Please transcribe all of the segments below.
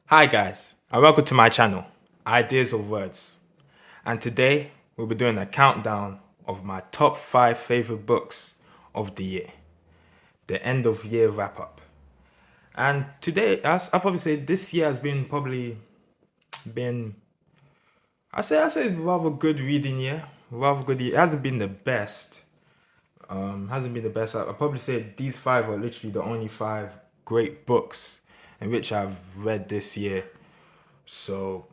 Hi guys, and welcome to my channel, Ideas of Words. And today we'll be doing a countdown of my top 5 favorite books of the year, the end of year wrap up. And today, as I probably say, this year has been been I say rather good reading year, rather good year. It hasn't been the best. Hasn't been the best. I probably say these five are literally the only five great books in which I've read this year. So,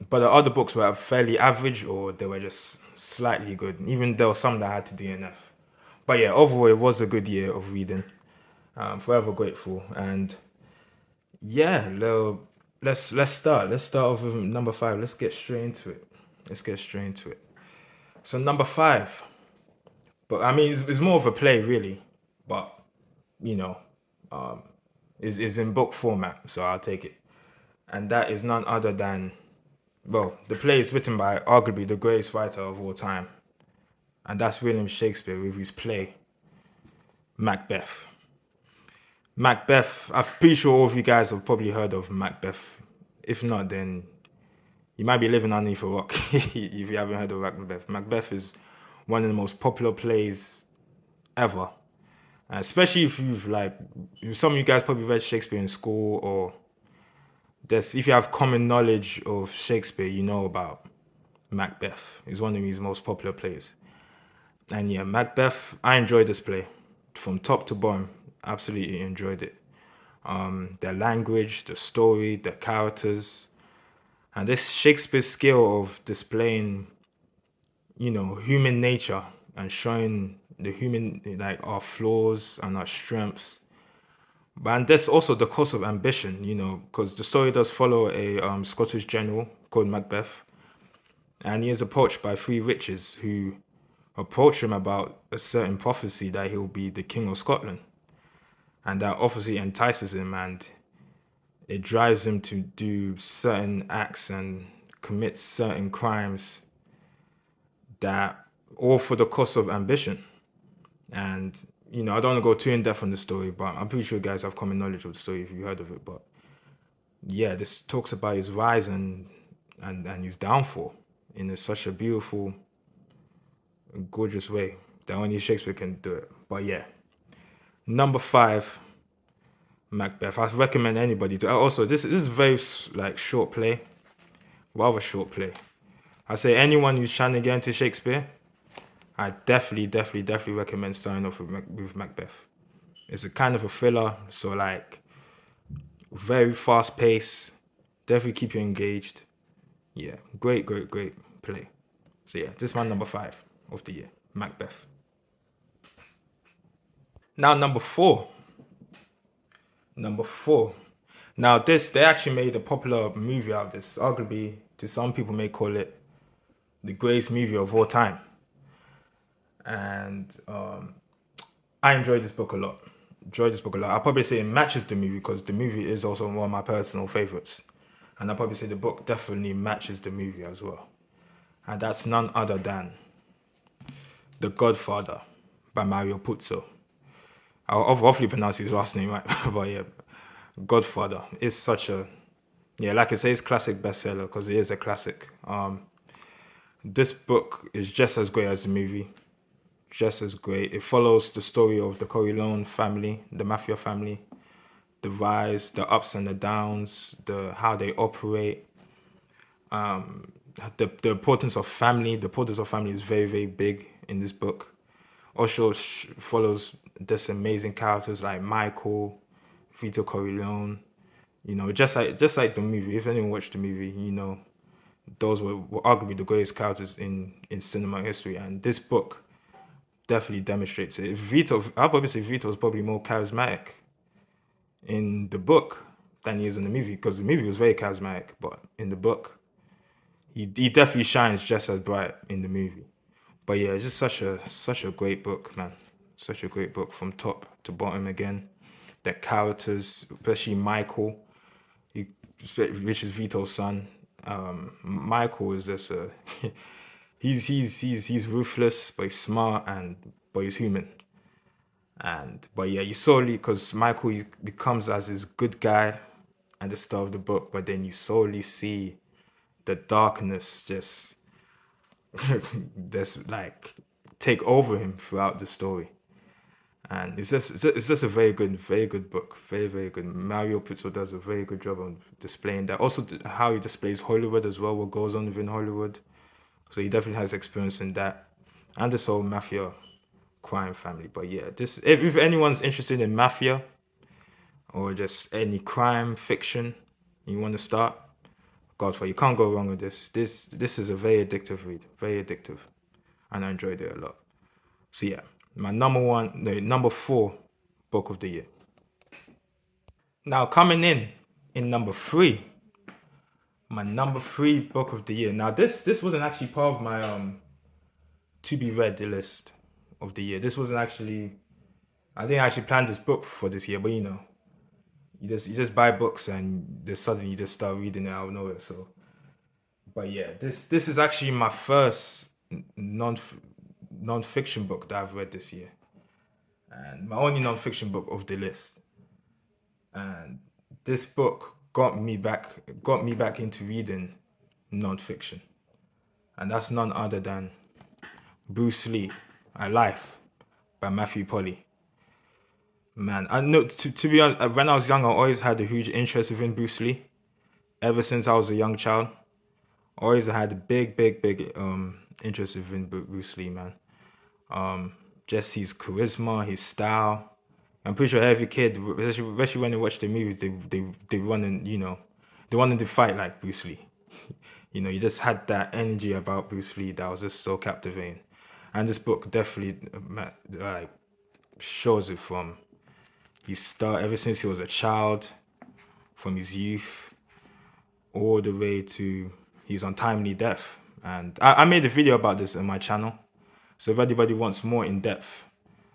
but the other books were fairly average or they were just slightly good. Even there were some that had to DNF. But yeah, overall it was a good year of reading. Forever grateful. And yeah, let's start. Let's start off with number five. Let's get straight into it. Let's get straight into it. So number five, but I mean it's more of a play really, but you know, is in book format, so I'll take it. And that is none other than the play is written by arguably the greatest writer of all time, and that's William Shakespeare with his play Macbeth. Macbeth, I'm pretty sure all of you guys have probably heard of Macbeth. If not, then you might be living underneath a rock if you haven't heard of Macbeth. Macbeth is one of the most popular plays ever. Especially if you've some of you guys probably read Shakespeare in school, or if you have common knowledge of Shakespeare, you know about Macbeth. It's one of his most popular plays. And yeah, Macbeth, I enjoyed this play from top to bottom. Absolutely enjoyed it. The language, the story, the characters, and this Shakespeare skill of displaying, human nature and showing the human, like our flaws and our strengths. And there's also the cost of ambition, because the story does follow a Scottish general called Macbeth, and he is approached by three witches who approach him about a certain prophecy that he'll be the king of Scotland. And that obviously entices him and it drives him to do certain acts and commit certain crimes that all for the cost of ambition. And, I don't want to go too in depth on the story, but I'm pretty sure you guys have common knowledge of the story if you heard of it. But yeah, this talks about his rise and his downfall in such a beautiful, gorgeous way that only Shakespeare can do it. But yeah, number five, Macbeth. I recommend anybody to. Also, this is very short play, rather short play. I say anyone who's trying to get into Shakespeare, I definitely recommend starting off with Macbeth. It's a kind of a thriller, so very fast pace, definitely keep you engaged. Yeah, great play. So yeah, this is my number five of the year, Macbeth. Now number four. Number four. Now this they actually made a popular movie out of this. Arguably, to some people may call it the greatest movie of all time. And I enjoyed this book a lot. Enjoyed this book a lot. I'll probably say it matches the movie because the movie is also one of my personal favorites. And I'll probably say the book definitely matches the movie as well. And that's none other than The Godfather by Mario Puzo. I'll roughly pronounce his last name right, but yeah, Godfather is such a like I say, it's classic bestseller because it is a classic. This book is just as great as the movie, just as great. It follows the story of the Corleone family, the mafia family, the rise, the ups and the downs, the how they operate, the importance of family. The importance of family is very big in this book. Also follows this amazing characters like Michael, Vito Corleone. Just like the movie. If anyone watched the movie, those were arguably the greatest characters in cinema history. And this book definitely demonstrates it. I'll probably say Vito is probably more charismatic in the book than he is in the movie because the movie was very charismatic, but in the book, he definitely shines just as bright in the movie. But yeah, it's just such a great book, man. Such a great book from top to bottom again. The characters, especially Michael, he, which is Vito's son. Michael is just a he's ruthless, but he's smart but he's human. But yeah, you saw because Michael he becomes as this good guy, at the start of the book, but then you slowly see the darkness just like take over him throughout the story. And it's just a very good book, very good. Mario Puzo does a very good job on displaying that. Also, how he displays Hollywood as well, what goes on within Hollywood. So he definitely has experience in that, and this whole mafia crime family. But yeah, this if anyone's interested in mafia or just any crime fiction you want to start, Godfather, you can't go wrong with this. This is a very addictive read, very addictive, and I enjoyed it a lot. So yeah, my number four book of the year. Now coming in number three, my number three book of the year. Now this wasn't actually part of my to be read list of the year. This wasn't actually, I didn't actually plan this book for this year, but you just buy books and just suddenly you just start reading it out of nowhere. So, but yeah, this is actually my first non-fiction book that I've read this year, and my only non-fiction book of the list. And this book got me back into reading non-fiction, and that's none other than Bruce Lee, Life by Matthew Polly. Man, I know to be honest, when I was young, I always had a huge interest in Bruce Lee. Ever since I was a young child, I always had a big interest in Bruce Lee, man. Just his charisma, his style. I'm pretty sure every kid, especially when they watch the movies, they want to, they wanted to fight like Bruce Lee. You just had that energy about Bruce Lee that was just so captivating. And this book definitely like shows it from his start, ever since he was a child, from his youth, all the way to his untimely death. And I made a video about this on my channel. So if anybody wants more in-depth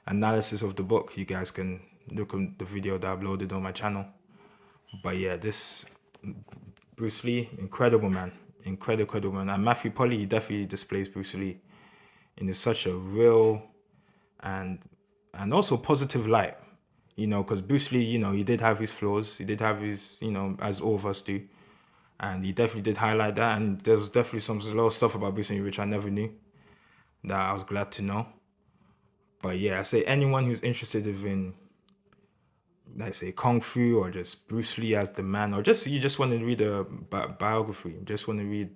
analysis of the book, you guys can look at the video that I uploaded on my channel. But yeah, this Bruce Lee, incredible man. Incredible man. And Matthew Polly, he definitely displays Bruce Lee in such a real and also positive light. Because Bruce Lee, he did have his flaws. He did have his, as all of us do. And he definitely did highlight that. And there's definitely a lot of stuff about Bruce Lee which I never knew that I was glad to know. But yeah, I say anyone who's interested in, let's say, Kung Fu or just Bruce Lee as the man, or you just want to read a biography, just want to read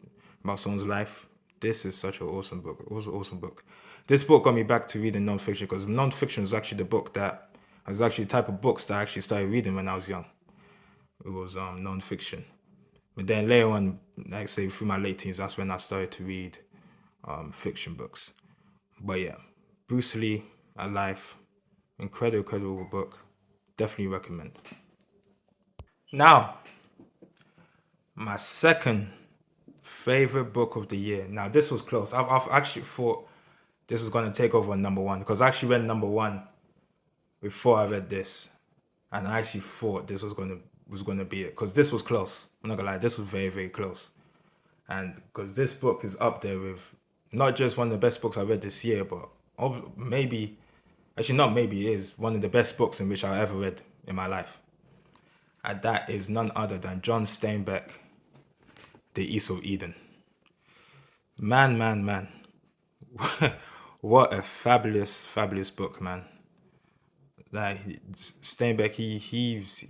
about someone's life, this is such an awesome book. It was an awesome book. This book got me back to reading non-fiction, because non-fiction was actually the type of books that I actually started reading when I was young. It was non-fiction. But then later on, like say through my late teens, that's when I started to read fiction books. But yeah, Bruce Lee, Life, incredible book. Definitely recommend. Now, my second favorite book of the year. Now, this was close. I've actually thought this was going to take over on number one, because I actually read number one before I read this, and I actually thought this was going to be it, because this was close. I'm not gonna lie, this was very close, and because this book is up there with not just one of the best books I read this year, but maybe, actually not maybe, it is one of the best books in which I ever read in my life. And that is none other than John Steinbeck, The East of Eden. Man. What a fabulous book, man. Like Steinbeck, he's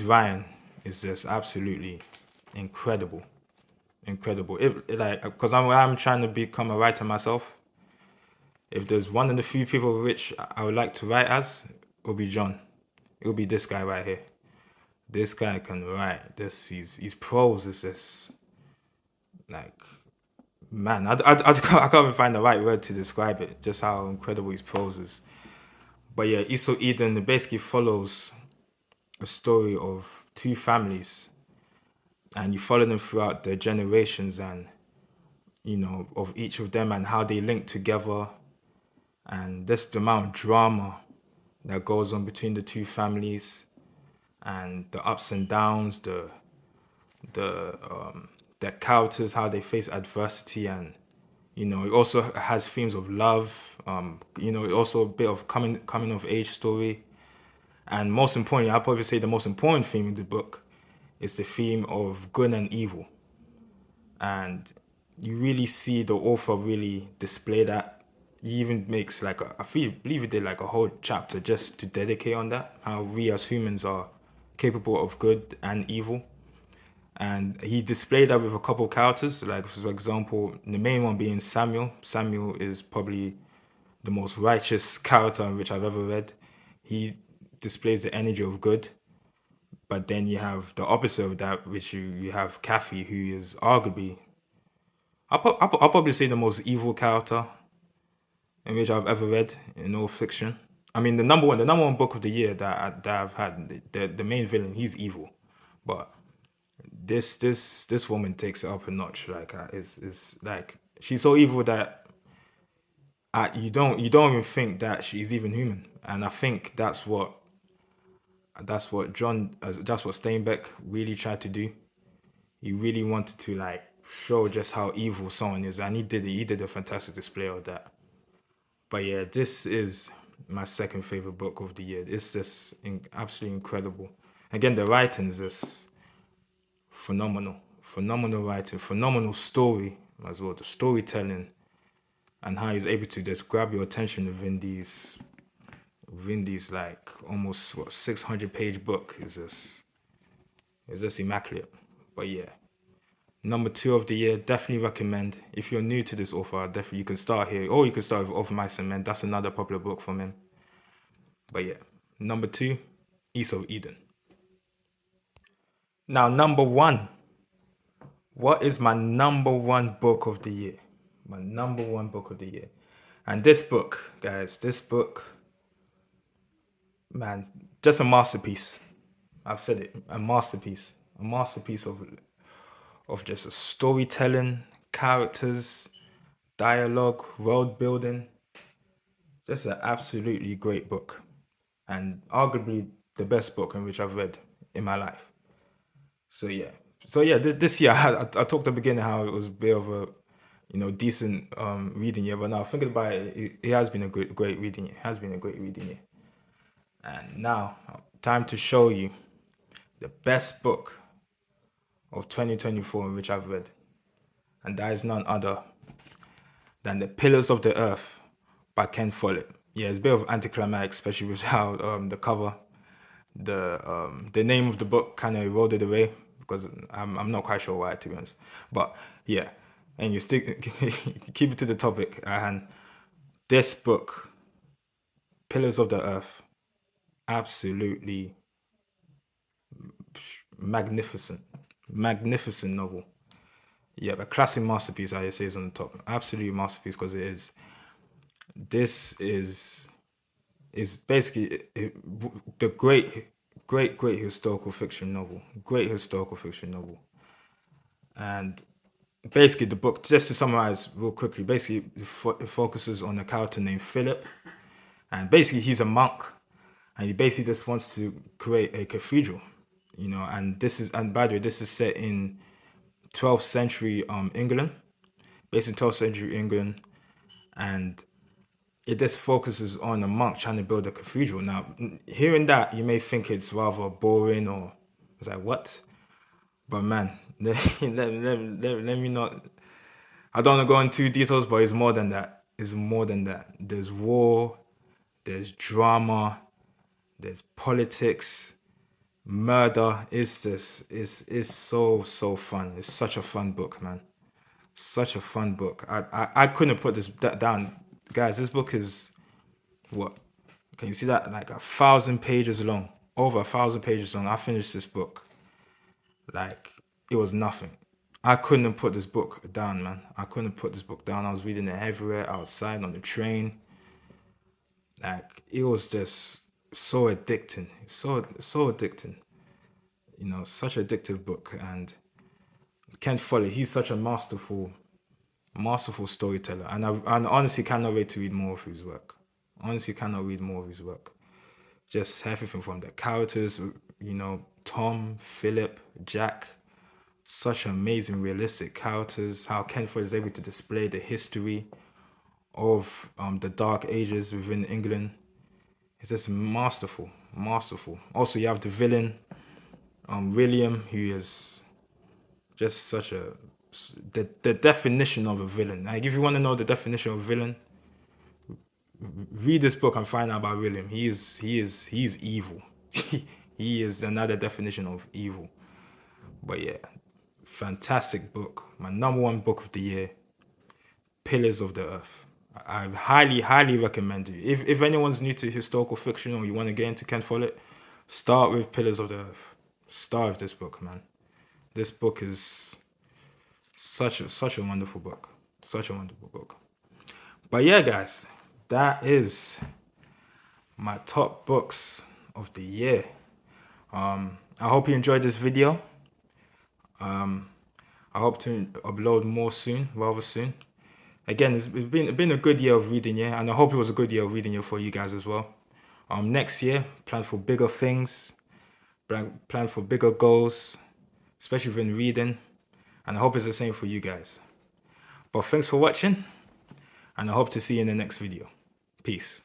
Ryan is just absolutely incredible. Because I'm trying to become a writer myself. If there's one of the few people which I would like to write as, it will be John. It will be this guy right here. This guy can write. His prose is just like, man, I can't even find the right word to describe it. Just how incredible his prose is. But yeah, East of Eden basically follows a story of two families, and you follow them throughout their generations, and of each of them and how they link together, and just the amount of drama that goes on between the two families, and the ups and downs, the characters, how they face adversity, and it also has themes of love. It also a bit of coming of age story, And most importantly, I'd probably say the most important theme in the book is the theme of good and evil. And you really see the author really display that. He even makes like believe he did like a whole chapter just to dedicate on that, how we as humans are capable of good and evil. And he displayed that with a couple of characters, like for example, the main one being Samuel. Samuel is probably the most righteous character in which I've ever read. He displays the energy of good, but then you have the opposite of that, which you have Kathy, who is arguably, I'll probably say the most evil character in which I've ever read in all fiction. I mean, the number one book of the year that I've had, the main villain, he's evil, but this woman takes it up a notch. Like it's like she's so evil that you don't even think that she's even human. And I think that's what Steinbeck really tried to do. He really wanted to like show just how evil someone is, and he did it. He did a fantastic display of that. But yeah, this is my second favorite book of the year. It's just absolutely incredible. Again, the writing is just phenomenal, phenomenal writing, phenomenal story as well. The storytelling and how he's able to just grab your attention within these like almost 600-page book is just immaculate. But yeah, number two of the year, definitely recommend. If you're new to this author, definitely you can start here, or you can start with Of Mice and Men. That's another popular book from him. But yeah, number two, East of Eden. Now, number one. What is my number one book of the year? My number one book of the year. And this book, guys, this book, man, just a masterpiece. I've said it, a masterpiece. A masterpiece of just a storytelling, characters, dialogue, world building. Just an absolutely great book. And arguably the best book in which I've read in my life. So yeah. So yeah, this year I talked at the beginning how it was a bit of a decent reading year, but now thinking about it, it has been a great reading year. It has been a great reading year. And now, time to show you the best book of 2024 in which I've read. And that is none other than The Pillars of the Earth by Ken Follett. Yeah, it's a bit of anticlimactic, especially with how the cover, the name of the book kind of eroded away because I'm not quite sure why, to be honest. But yeah, and you stick keep it to the topic. And this book, Pillars of the Earth, absolutely magnificent, magnificent novel. Yeah, a classic masterpiece, I say, is on the top. Absolutely masterpiece because it is. This is basically the great historical fiction novel. Great historical fiction novel, and basically the book. Just to summarize real quickly, basically it focuses on a character named Philip, and basically he's a monk, and he basically just wants to create a cathedral, and by the way, this is set in 12th century England, based in 12th century England, and it just focuses on a monk trying to build a cathedral. Now, hearing that, you may think it's rather boring or it's like, what? But man, let me not. I don't want to go into details, but it's more than that. It's more than that. There's war, there's drama, there's politics, murder. It's so fun. It's such a fun book, man. Such a fun book. I couldn't put this down, guys. This book is what? Can you see that? Like 1,000 pages long, over 1,000 pages long. I finished this book like it was nothing. I couldn't put this book down, man. I couldn't put this book down. I was reading it everywhere, outside, on the train. Like it was just so addicting, so addicting. Such an addictive book. And Ken Follett, he's such a masterful storyteller, and I honestly cannot wait to read more of his work. Honestly, cannot read more of his work. Just everything from the characters, Tom, Philip, Jack, such amazing realistic characters. How Ken Follett is able to display the history of the Dark Ages within England. It's just masterful, masterful. Also, you have the villain, William, who is just such a the definition of a villain. Like, if you want to know the definition of villain, read this book and find out about William. He is evil. He is another definition of evil. But yeah, fantastic book. My number one book of the year, Pillars of the Earth. I highly recommend it. If anyone's new to historical fiction or you want to get into Ken Follett, start with Pillars of the Earth. Start with this book, man. This book is such a wonderful book. Such a wonderful book. But yeah, guys, that is my top books of the year. I hope you enjoyed this video. I hope to upload more soon, rather soon. Again, it's been a good year of reading, yeah, and I hope it was a good year of reading for you guys as well. Next year, plan for bigger things, plan for bigger goals, especially when reading, and I hope it's the same for you guys. But thanks for watching, and I hope to see you in the next video. Peace.